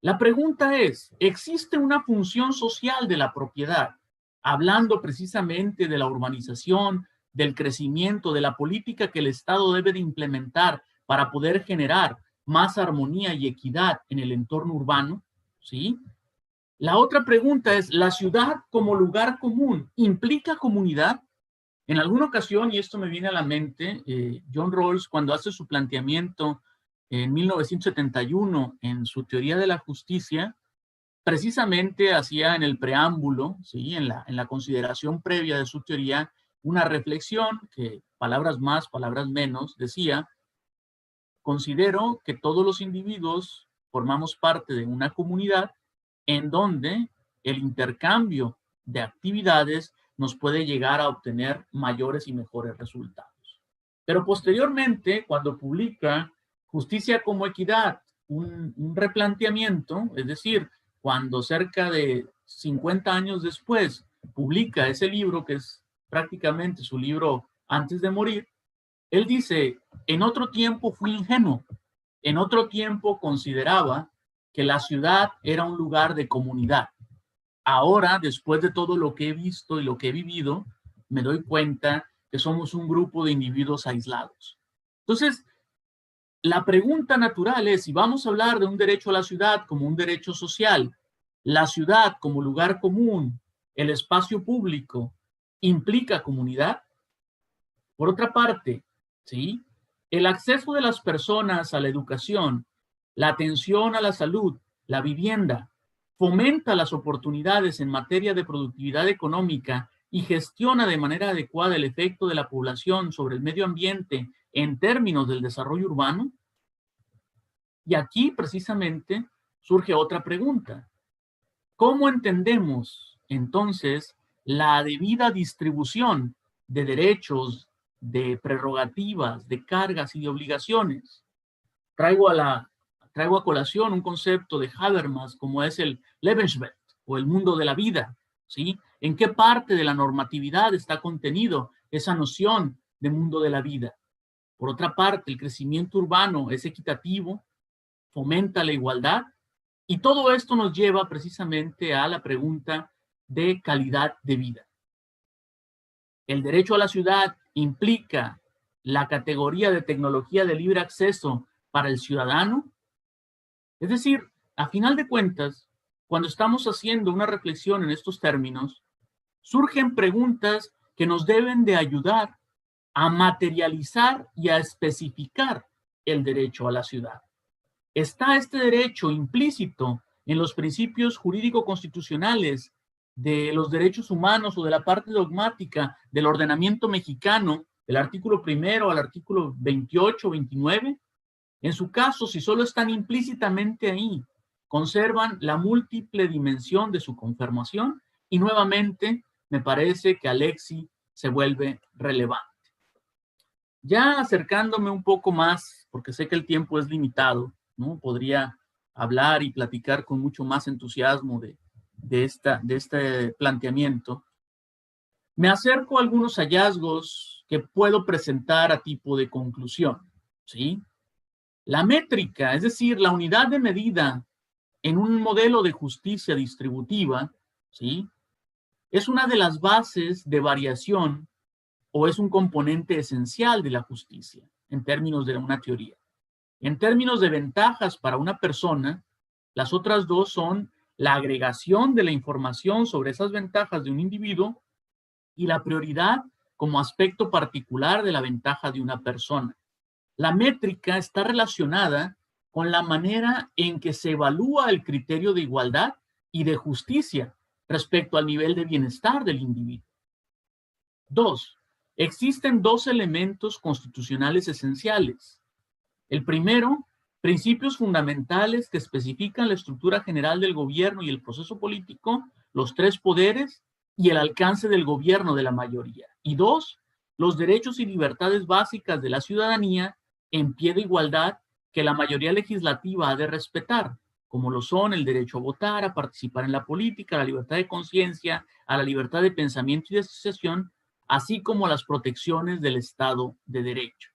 La pregunta es, ¿existe una función social de la propiedad? Hablando precisamente de la urbanización, del crecimiento, de la política que el Estado debe de implementar para poder generar más armonía y equidad en el entorno urbano, ¿sí? La otra pregunta es, ¿la ciudad como lugar común implica comunidad? En alguna ocasión, y esto me viene a la mente, John Rawls, cuando hace su planteamiento en 1971 en su teoría de la justicia, precisamente hacía en el preámbulo, ¿sí? en la consideración previa de su teoría, una reflexión que, palabras más, palabras menos, decía: considero que todos los individuos formamos parte de una comunidad en donde el intercambio de actividades nos puede llegar a obtener mayores y mejores resultados. Pero posteriormente, cuando publica Justicia como Equidad, un replanteamiento, es decir, cuando cerca de 50 años después publica ese libro, que es prácticamente su libro antes de morir, él dice: en otro tiempo fui ingenuo, en otro tiempo consideraba que la ciudad era un lugar de comunidad. Ahora, después de todo lo que he visto y lo que he vivido, me doy cuenta que somos un grupo de individuos aislados. Entonces, la pregunta natural es, si vamos a hablar de un derecho a la ciudad como un derecho social, la ciudad como lugar común, el espacio público, ¿implica comunidad? Por otra parte, ¿sí? El acceso de las personas a la educación, la atención a la salud, la vivienda, fomenta las oportunidades en materia de productividad económica y gestiona de manera adecuada el efecto de la población sobre el medio ambiente en términos del desarrollo urbano. Y aquí precisamente surge otra pregunta. ¿Cómo entendemos entonces la debida distribución de derechos, de prerrogativas, de cargas y de obligaciones? Traigo a colación un concepto de Habermas como es el Lebenswelt o el mundo de la vida, ¿sí? ¿En qué parte de la normatividad está contenido esa noción de mundo de la vida? Por otra parte, el crecimiento urbano es equitativo, fomenta la igualdad, y todo esto nos lleva precisamente a la pregunta de calidad de vida. ¿El derecho a la ciudad implica la categoría de tecnología de libre acceso para el ciudadano? Es decir, a final de cuentas, cuando estamos haciendo una reflexión en estos términos, surgen preguntas que nos deben de ayudar a materializar y a especificar el derecho a la ciudad. ¿Está este derecho implícito en los principios jurídico-constitucionales de los derechos humanos o de la parte dogmática del ordenamiento mexicano, del artículo 1 al artículo 28, 29? En su caso, si solo están implícitamente ahí, conservan la múltiple dimensión de su conformación y nuevamente me parece que Alexi se vuelve relevante. Ya acercándome un poco más, porque sé que el tiempo es limitado, ¿no? Podría hablar y platicar con mucho más entusiasmo de este planteamiento. Me acerco a algunos hallazgos que puedo presentar a tipo de conclusión, ¿sí? La métrica, es decir, la unidad de medida en un modelo de justicia distributiva, ¿sí? Es una de las bases de variación o es un componente esencial de la justicia en términos de una teoría. En términos de ventajas para una persona, las otras dos son la agregación de la información sobre esas ventajas de un individuo y la prioridad como aspecto particular de la ventaja de una persona. La métrica está relacionada con la manera en que se evalúa el criterio de igualdad y de justicia respecto al nivel de bienestar del individuo. 2. Existen dos elementos constitucionales esenciales. El primero, principios fundamentales que especifican la estructura general del gobierno y el proceso político, los tres poderes y el alcance del gobierno de la mayoría. Y 2, los derechos y libertades básicas de la ciudadanía en pie de igualdad que la mayoría legislativa ha de respetar, como lo son el derecho a votar, a participar en la política, la libertad de conciencia, a la libertad de pensamiento y de asociación, así como las protecciones del Estado de Derecho.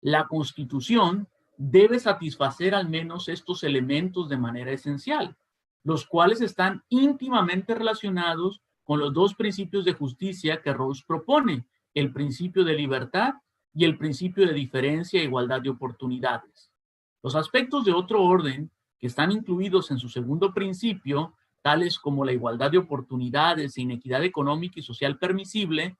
La Constitución debe satisfacer al menos estos elementos de manera esencial, los cuales están íntimamente relacionados con los dos principios de justicia que Rawls propone, el principio de libertad y el principio de diferencia e igualdad de oportunidades. Los aspectos de otro orden que están incluidos en su segundo principio, tales como la igualdad de oportunidades e inequidad económica y social permisible,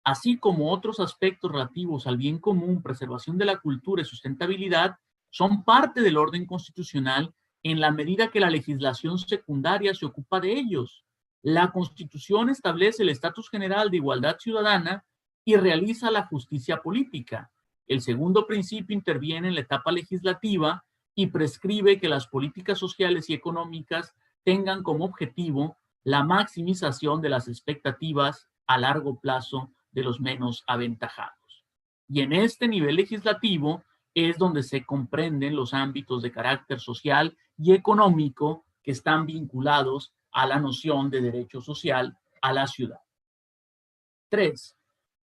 así como otros aspectos relativos al bien común, preservación de la cultura y sustentabilidad, son parte del orden constitucional en la medida que la legislación secundaria se ocupa de ellos. La Constitución establece el estatus general de igualdad ciudadana y realiza la justicia política. El segundo principio interviene en la etapa legislativa y prescribe que las políticas sociales y económicas tengan como objetivo la maximización de las expectativas a largo plazo de los menos aventajados. Y en este nivel legislativo es donde se comprenden los ámbitos de carácter social y económico que están vinculados a la noción de derecho social a la ciudad. 3.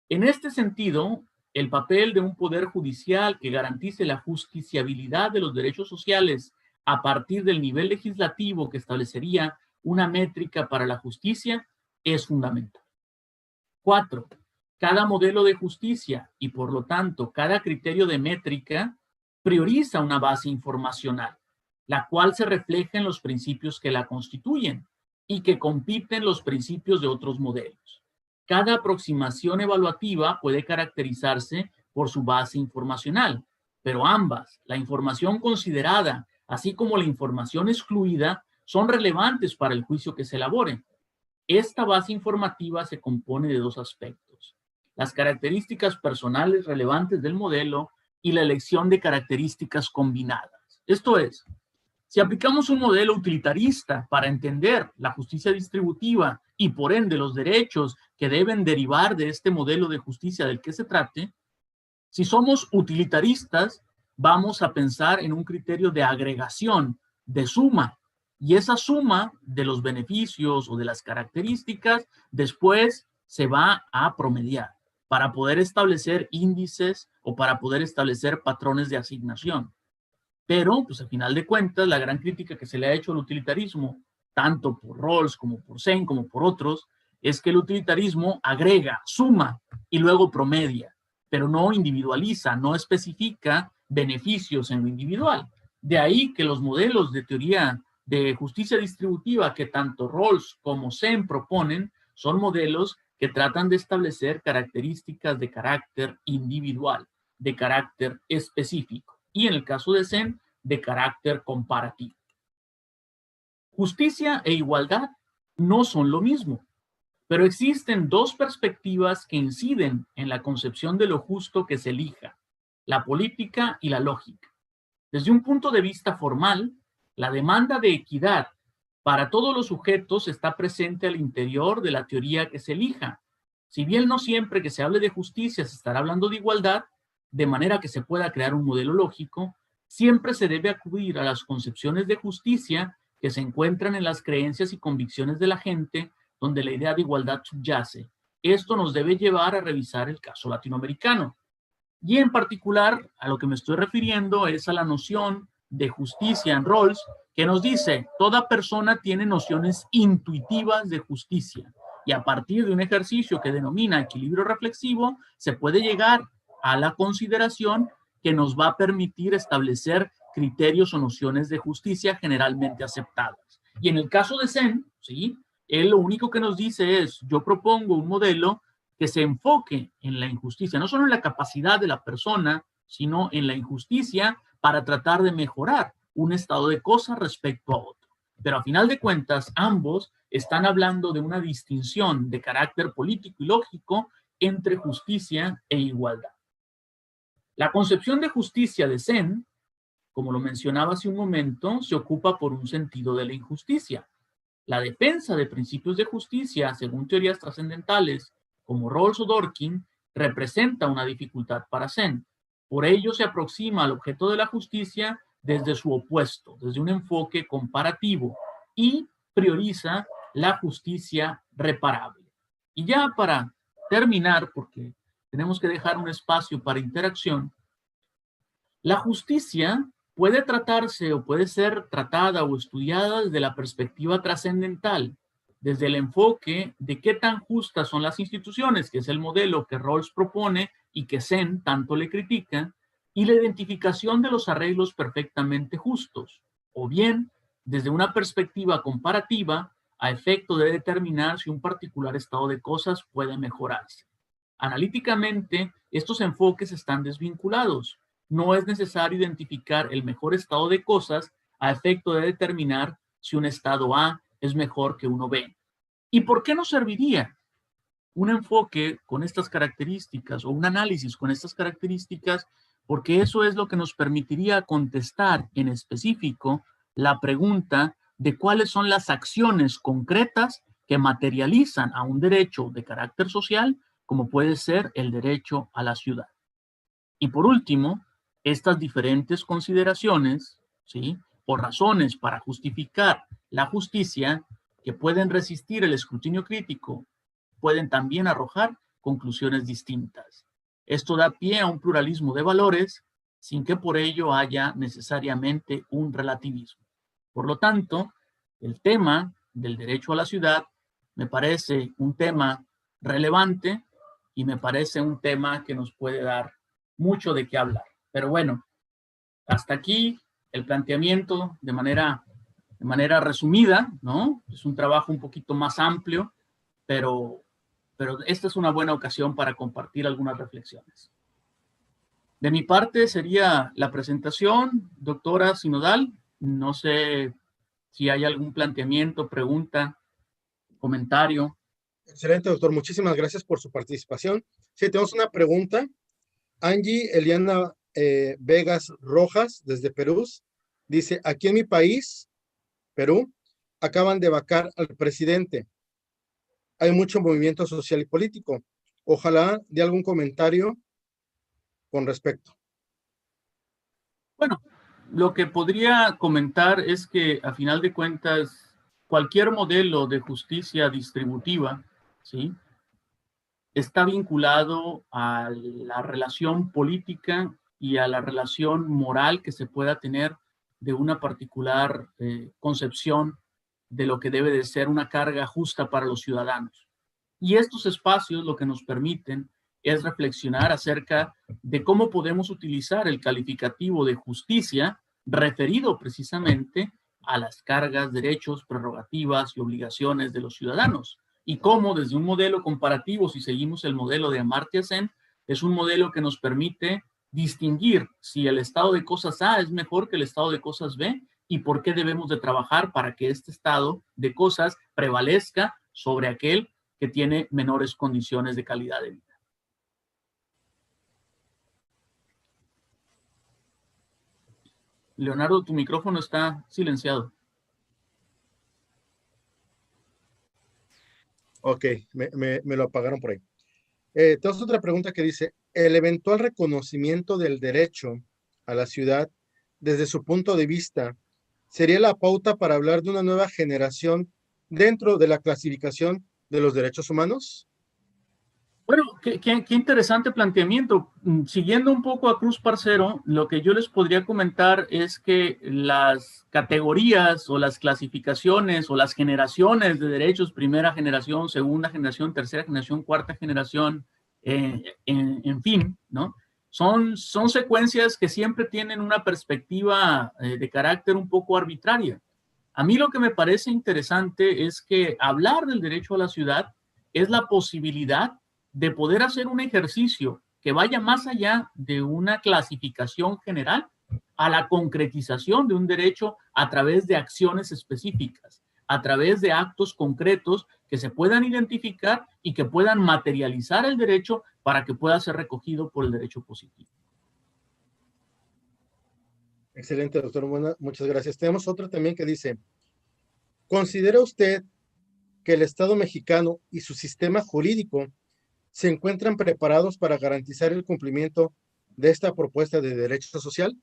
En este sentido, el papel de un poder judicial que garantice la justiciabilidad de los derechos sociales a partir del nivel legislativo que establecería una métrica para la justicia es fundamental. 4. Cada modelo de justicia y, por lo tanto, cada criterio de métrica prioriza una base informacional, la cual se refleja en los principios que la constituyen y que compiten los principios de otros modelos. Cada aproximación evaluativa puede caracterizarse por su base informacional, pero ambas, la información considerada así como la información excluida, son relevantes para el juicio que se elabore. Esta base informativa se compone de dos aspectos: las características personales relevantes del modelo y la elección de características combinadas. Esto es, si aplicamos un modelo utilitarista para entender la justicia distributiva y por ende los derechos que deben derivar de este modelo de justicia del que se trate, si somos utilitaristas, vamos a pensar en un criterio de agregación, de suma, y esa suma de los beneficios o de las características después se va a promediar para poder establecer índices o para poder establecer patrones de asignación. Pero, pues al final de cuentas, la gran crítica que se le ha hecho al utilitarismo, tanto por Rawls como por Sen, como por otros, es que el utilitarismo agrega, suma y luego promedia, pero no individualiza, no especifica beneficios en lo individual. De ahí que los modelos de teoría de justicia distributiva que tanto Rawls como Sen proponen son modelos que tratan de establecer características de carácter individual, de carácter específico, y en el caso de Sen, de carácter comparativo. Justicia e igualdad no son lo mismo, pero existen dos perspectivas que inciden en la concepción de lo justo que se elija: la política y la lógica. Desde un punto de vista formal, la demanda de equidad para todos los sujetos está presente al interior de la teoría que se elija. Si bien no siempre que se hable de justicia se estará hablando de igualdad, de manera que se pueda crear un modelo lógico, siempre se debe acudir a las concepciones de justicia que se encuentran en las creencias y convicciones de la gente, donde la idea de igualdad subyace. Esto nos debe llevar a revisar el caso latinoamericano. Y en particular, a lo que me estoy refiriendo es a la noción de justicia en Rawls, que nos dice, toda persona tiene nociones intuitivas de justicia, y a partir de un ejercicio que denomina equilibrio reflexivo, se puede llegar a la consideración que nos va a permitir establecer criterios o nociones de justicia generalmente aceptadas. Y en el caso de Sen, ¿sí?, él lo único que nos dice es, yo propongo un modelo que se enfoque en la injusticia, no solo en la capacidad de la persona, sino en la injusticia para tratar de mejorar un estado de cosas respecto a otro. Pero a final de cuentas, ambos están hablando de una distinción de carácter político y lógico entre justicia e igualdad. La concepción de justicia de Sen, como lo mencionaba hace un momento, se ocupa por un sentido de la injusticia. La defensa de principios de justicia, según teorías trascendentales como Rawls o Dworkin, representa una dificultad para Sen. Por ello se aproxima al objeto de la justicia desde su opuesto, desde un enfoque comparativo, y prioriza la justicia reparable. Y ya para terminar, porque tenemos que dejar un espacio para interacción, la justicia puede tratarse o puede ser tratada o estudiada desde la perspectiva trascendental, desde el enfoque de qué tan justas son las instituciones, que es el modelo que Rawls propone y que Sen tanto le critica, y la identificación de los arreglos perfectamente justos, o bien desde una perspectiva comparativa a efecto de determinar si un particular estado de cosas puede mejorarse. Analíticamente, estos enfoques están desvinculados. No es necesario identificar el mejor estado de cosas a efecto de determinar si un estado A es mejor que uno B. ¿Y por qué nos serviría un enfoque con estas características o un análisis con estas características? Porque eso es lo que nos permitiría contestar en específico la pregunta de cuáles son las acciones concretas que materializan a un derecho de carácter social, como puede ser el derecho a la ciudad. Y por último, estas diferentes consideraciones, ¿sí?, o razones para justificar la justicia que pueden resistir el escrutinio crítico, pueden también arrojar conclusiones distintas. Esto da pie a un pluralismo de valores sin que por ello haya necesariamente un relativismo. Por lo tanto, el tema del derecho a la ciudad me parece un tema relevante y me parece un tema que nos puede dar mucho de qué hablar. Pero bueno, hasta aquí el planteamiento de manera resumida, ¿no? Es un trabajo un poquito más amplio, pero esta es una buena ocasión para compartir algunas reflexiones. De mi parte sería la presentación, doctora Sinodal. No sé si hay algún planteamiento, pregunta, comentario. Excelente, doctor. Muchísimas gracias por su participación. Sí, tenemos una pregunta. Angie Eliana Vegas Rojas, desde Perú, dice, aquí en mi país, Perú, acaban de vacar al presidente. Hay mucho movimiento social y político. Ojalá dé algún comentario con respecto. Bueno, lo que podría comentar es que a final de cuentas, cualquier modelo de justicia distributiva, ¿sí?, está vinculado a la relación política y a la relación moral que se pueda tener de una particular concepción de lo que debe de ser una carga justa para los ciudadanos. Y estos espacios lo que nos permiten es reflexionar acerca de cómo podemos utilizar el calificativo de justicia referido precisamente a las cargas, derechos, prerrogativas y obligaciones de los ciudadanos. Y cómo desde un modelo comparativo, si seguimos el modelo de Amartya Sen, es un modelo que nos permite distinguir si el estado de cosas A es mejor que el estado de cosas B y por qué debemos de trabajar para que este estado de cosas prevalezca sobre aquel que tiene menores condiciones de calidad de vida. Leonardo, tu micrófono está silenciado. Ok, me lo apagaron por ahí. Tenemos otra pregunta que dice, el eventual reconocimiento del derecho a la ciudad, desde su punto de vista, ¿sería la pauta para hablar de una nueva generación dentro de la clasificación de los derechos humanos? Bueno, qué interesante planteamiento. Siguiendo un poco a Cruz Parcero, lo que yo les podría comentar es que las categorías o las clasificaciones o las generaciones de derechos, primera generación, segunda generación, tercera generación, cuarta generación, en fin, ¿no? Son secuencias que siempre tienen una perspectiva de carácter un poco arbitraria. A mí lo que me parece interesante es que hablar del derecho a la ciudad es la posibilidad de poder hacer un ejercicio que vaya más allá de una clasificación general a la concretización de un derecho a través de acciones específicas, a través de actos concretos que se puedan identificar y que puedan materializar el derecho para que pueda ser recogido por el derecho positivo. Excelente, doctor. Bueno, muchas gracias. Tenemos otro también que dice, ¿considera usted que el Estado mexicano y su sistema jurídico se encuentran preparados para garantizar el cumplimiento de esta propuesta de derecho social?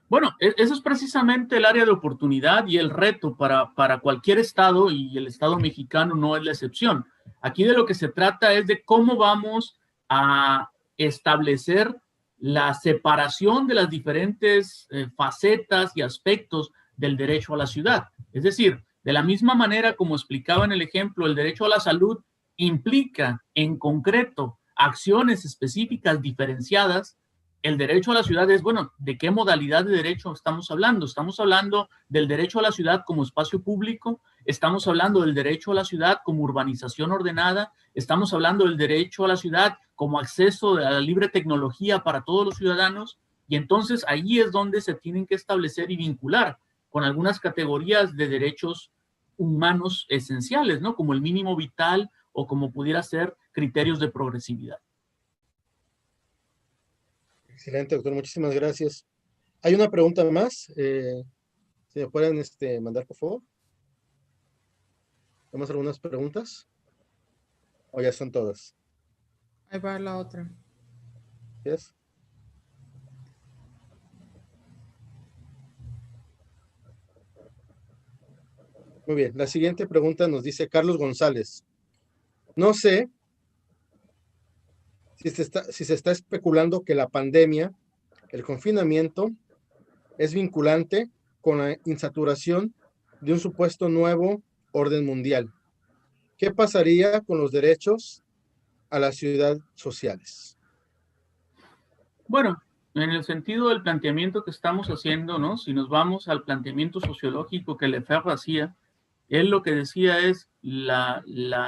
Bueno, eso es precisamente el área de oportunidad y el reto para cualquier Estado, y el Estado mexicano no es la excepción. Aquí de lo que se trata es de cómo vamos a establecer la separación de las diferentes facetas y aspectos del derecho a la ciudad. Es decir, De la misma manera, como explicaba en el ejemplo, el derecho a la salud implica en concreto acciones específicas diferenciadas. El derecho a la ciudad es, bueno, ¿de qué modalidad de derecho estamos hablando? Estamos hablando del derecho a la ciudad como espacio público, estamos hablando del derecho a la ciudad como urbanización ordenada, estamos hablando del derecho a la ciudad como acceso a la libre tecnología para todos los ciudadanos, y entonces ahí es donde se tienen que establecer y vincular con algunas categorías de derechos humanos esenciales, ¿no? Como el mínimo vital o como pudiera ser criterios de progresividad. Excelente, doctor. Muchísimas gracias. Hay una pregunta más. Si me pueden mandar, por favor. ¿Tenemos algunas preguntas? ¿O ya están todas? Ahí va la otra. ¿Yes? Muy bien. La siguiente pregunta nos dice Carlos González. No sé si se está especulando que la pandemia, el confinamiento, es vinculante con la insaturación de un supuesto nuevo orden mundial. ¿Qué pasaría con los derechos a la ciudad sociales? Bueno, en el sentido del planteamiento que estamos haciendo, ¿no? Si nos vamos al planteamiento sociológico que Lefebvre hacía, él lo que decía es la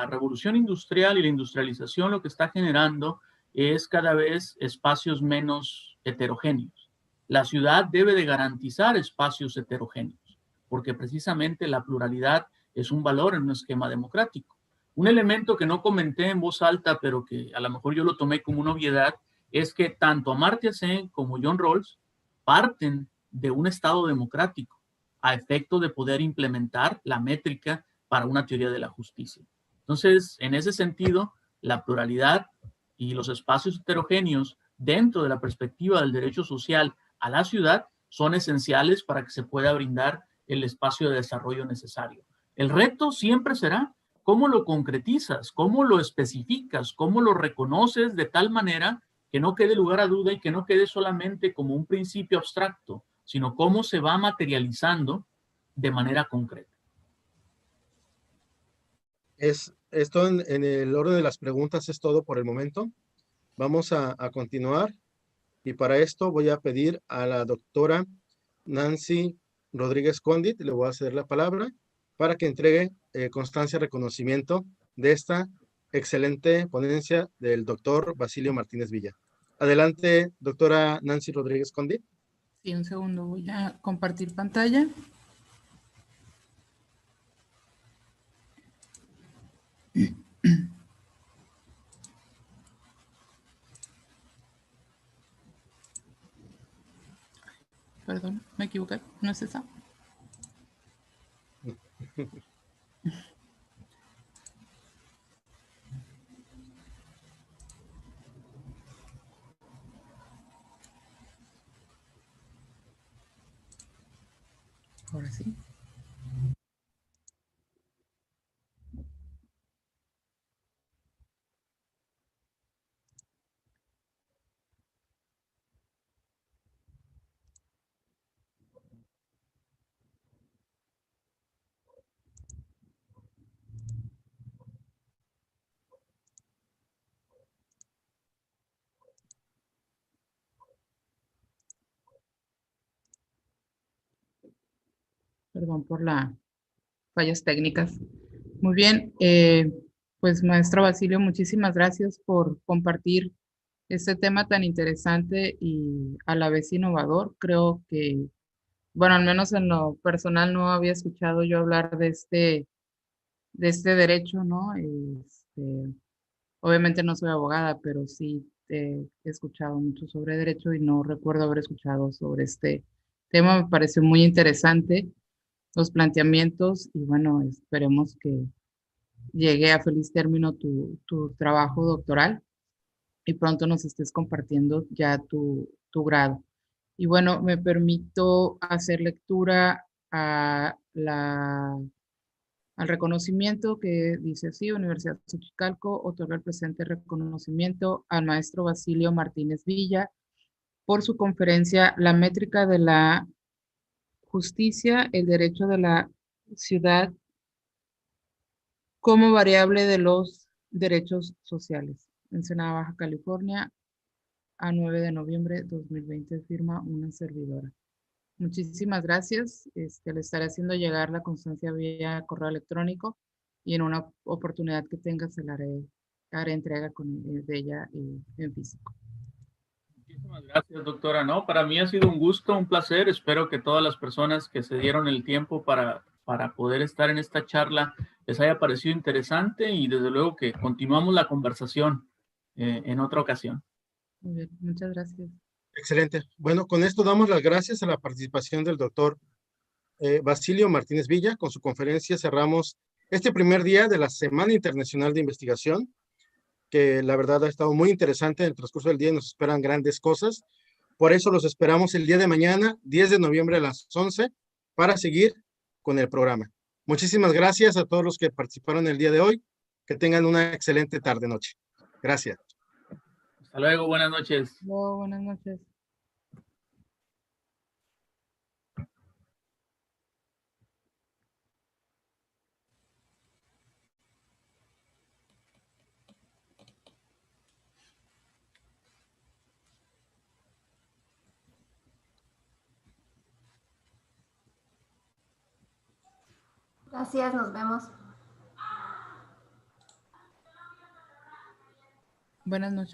revolución industrial y la industrialización lo que está generando es cada vez espacios menos heterogéneos. La ciudad debe de garantizar espacios heterogéneos, porque precisamente la pluralidad es un valor en un esquema democrático. Un elemento que no comenté en voz alta, pero que a lo mejor yo lo tomé como una obviedad, es que tanto Amartya Sen como John Rawls parten de un Estado democrático a efecto de poder implementar la métrica para una teoría de la justicia. Entonces, en ese sentido, la pluralidad y los espacios heterogéneos dentro de la perspectiva del derecho social a la ciudad son esenciales para que se pueda brindar el espacio de desarrollo necesario. El reto siempre será cómo lo concretizas, cómo lo especificas, cómo lo reconoces de tal manera que no quede lugar a duda y que no quede solamente como un principio abstracto, sino cómo se va materializando de manera concreta. Esto en el orden de las preguntas es todo por el momento. Vamos a continuar y para esto voy a pedir a la doctora Nancy Rodríguez Condit, le voy a ceder la palabra para que entregue constancia de reconocimiento de esta excelente ponencia del doctor Basilio Martínez Villa. Adelante, doctora Nancy Rodríguez Condit. Sí, un segundo, voy a compartir pantalla. Perdón, me equivoqué, no es esa. Ahora sí. Perdón por las fallas técnicas. Muy bien, pues maestro Basilio, muchísimas gracias por compartir este tema tan interesante y a la vez innovador. Creo que, bueno, al menos en lo personal no había escuchado yo hablar de este derecho, ¿no? Obviamente no soy abogada, pero sí he escuchado mucho sobre derecho y no recuerdo haber escuchado sobre este tema. Me pareció muy interesante los planteamientos y bueno, esperemos que llegue a feliz término tu trabajo doctoral y pronto nos estés compartiendo ya tu grado. Y bueno, me permito hacer lectura a al reconocimiento que dice así: Universidad de Xochicalco otorga el presente reconocimiento al maestro Basilio Martínez Villa por su conferencia La métrica de la justicia, el derecho de la ciudad como variable de los derechos sociales. Ensenada, Baja California, a 9 de noviembre de 2020, firma una servidora. Muchísimas gracias. Le estaré haciendo llegar la constancia vía correo electrónico y en una oportunidad que tenga se la haré entrega de ella en físico. Muchísimas gracias, doctora. No, para mí ha sido un gusto, un placer. Espero que todas las personas que se dieron el tiempo para poder estar en esta charla les haya parecido interesante y desde luego que continuamos la conversación en otra ocasión. Muy bien, muchas gracias. Excelente. Bueno, con esto damos las gracias a la participación del doctor Basilio Martínez Villa. Con su conferencia cerramos este primer día de la Semana Internacional de Investigación, que la verdad ha estado muy interesante. En el transcurso del día nos esperan grandes cosas. Por eso los esperamos el día de mañana, 10 de noviembre a las 11, para seguir con el programa. Muchísimas gracias a todos los que participaron el día de hoy. Que tengan una excelente tarde-noche. Gracias. Hasta luego, buenas noches. Luego, buenas noches. Gracias, nos vemos. Buenas noches.